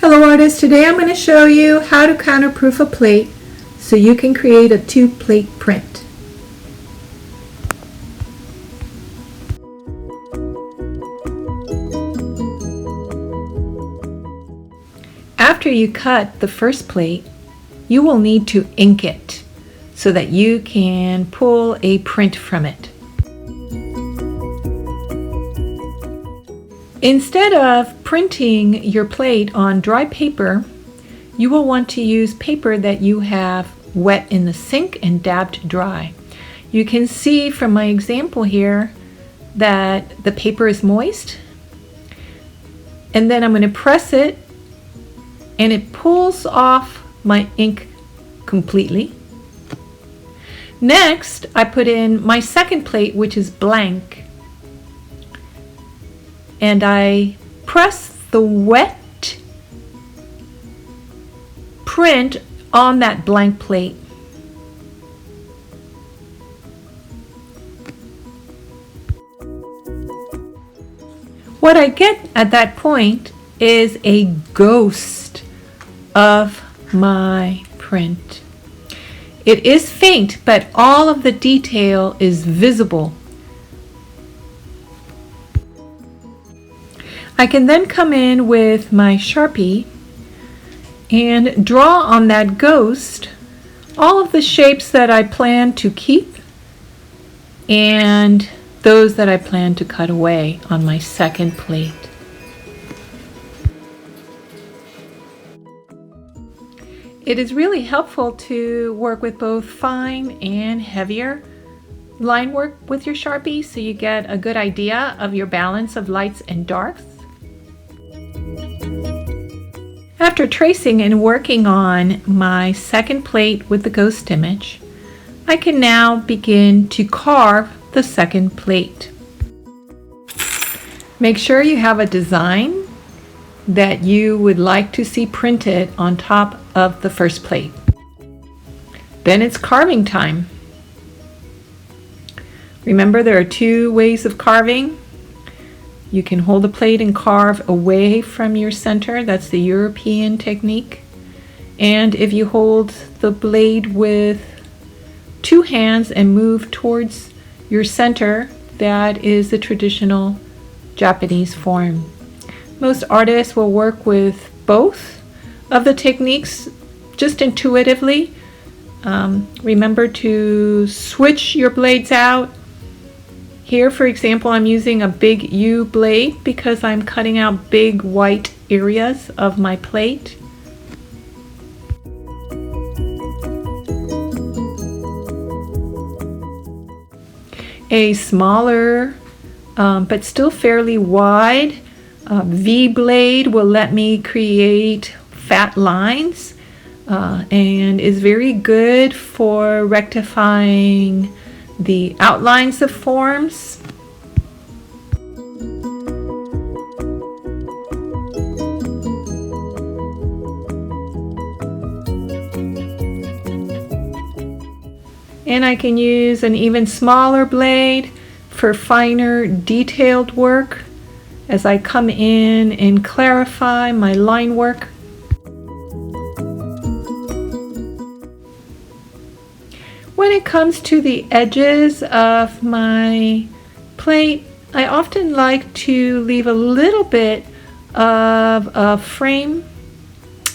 Hello artists, today I'm going to show you how to counterproof a plate so you can create a two-plate print. After you cut the first plate, you will need to ink it so that you can pull a print from it. Instead of printing your plate on dry paper, you will want to use paper that you have wet in the sink and dabbed dry. You can see from my example here that the paper is moist, and then I'm going to press it and it pulls off my ink completely. Next, I put in my second plate, which is blank, and I press the wet print on that blank plate. What I get at that point is a ghost of my print. It is faint, but all of the detail is visible. I can then come in with my Sharpie and draw on that ghost all of the shapes that I plan to keep and those that I plan to cut away on my second plate. It is really helpful to work with both fine and heavier line work with your Sharpie so you get a good idea of your balance of lights and darks. After tracing and working on my second plate with the ghost image, I can now begin to carve the second plate. Make sure you have a design that you would like to see printed on top of the first plate. Then it's carving time. Remember, there are two ways of carving. You can hold the plate and carve away from your center. That's the European technique. And if you hold the blade with two hands and move towards your center, that is the traditional Japanese form. Most artists will work with both of the techniques just intuitively. Remember to switch your blades out. Here, for example, I'm using a big U blade because I'm cutting out big white areas of my plate. A smaller but still fairly wide V blade will let me create fat lines and is very good for rectifying the outlines of forms. And I can use an even smaller blade for finer detailed work as I come in and clarify my line work. When it comes to the edges of my plate, I often like to leave a little bit of a frame.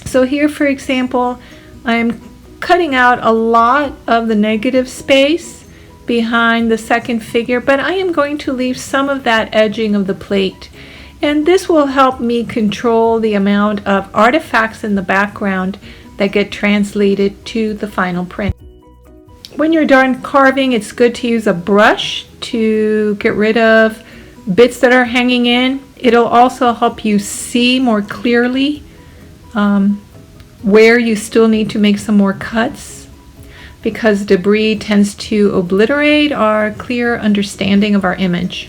So here, for example, I'm cutting out a lot of the negative space behind the second figure, but I am going to leave some of that edging of the plate. And this will help me control the amount of artifacts in the background that get translated to the final print. When you're done carving, it's good to use a brush to get rid of bits that are hanging in. It'll also help you see more clearly where you still need to make some more cuts, because debris tends to obliterate our clear understanding of our image.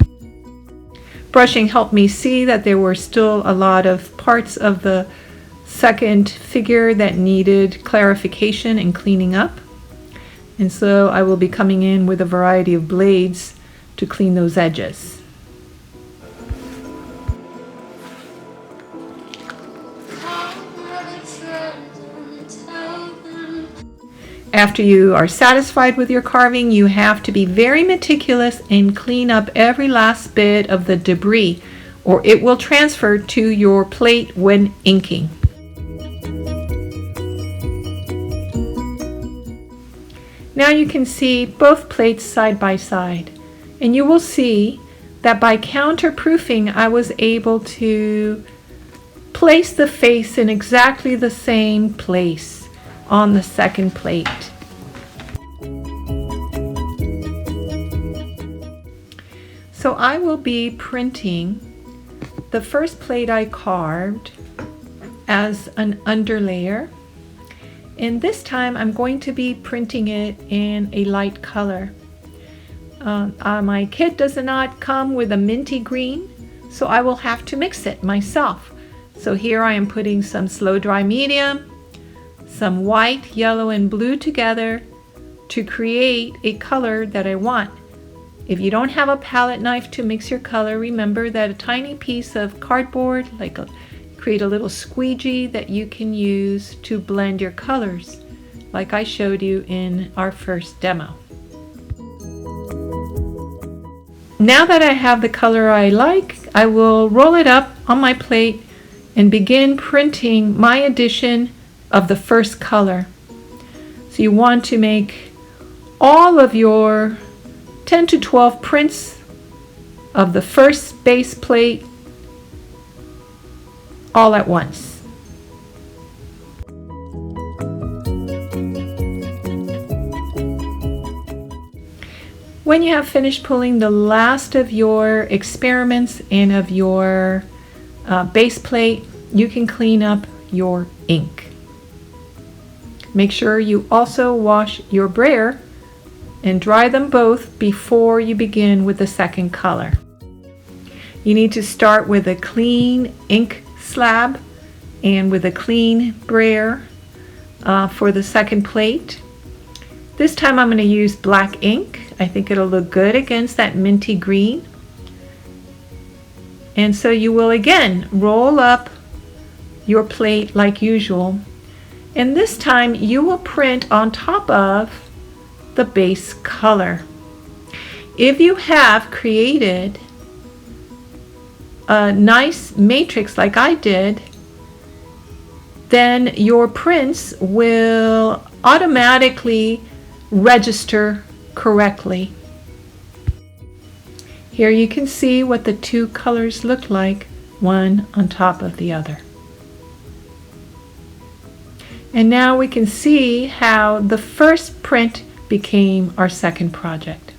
Brushing helped me see that there were still a lot of parts of the second figure that needed clarification and cleaning up. And so I will be coming in with a variety of blades to clean those edges. After you are satisfied with your carving, you have to be very meticulous and clean up every last bit of the debris, or it will transfer to your plate when inking. Now you can see both plates side by side, and you will see that by counterproofing I was able to place the face in exactly the same place on the second plate. So I will be printing the first plate I carved as an underlayer, and this time I'm going to be printing it in a light color. My kit does not come with a minty green, so I will have to mix it myself. So here I am putting some slow dry medium, some white, yellow, and blue together to create a color that I want. If you don't have a palette knife to mix your color, remember that a tiny piece of cardboard, create a little squeegee that you can use to blend your colors, like I showed you in our first demo. Now that I have the color I like, I will roll it up on my plate and begin printing my edition of the first color. So you want to make all of your 10 to 12 prints of the first base plate all at once. When you have finished pulling the last of your experiments and of your base plate, you can clean up your ink. Make sure you also wash your brayer and dry them both before you begin with the second color. You need to start with a clean ink slab and with a clean brayer for the second plate. This time I'm going to use black ink. I think it'll look good against that minty green. And so you will again roll up your plate like usual, and this time you will print on top of the base color. If you have created a nice matrix like I did, then your prints will automatically register correctly. Here you can see what the two colors look like, one on top of the other. And now we can see how the first print became our second project.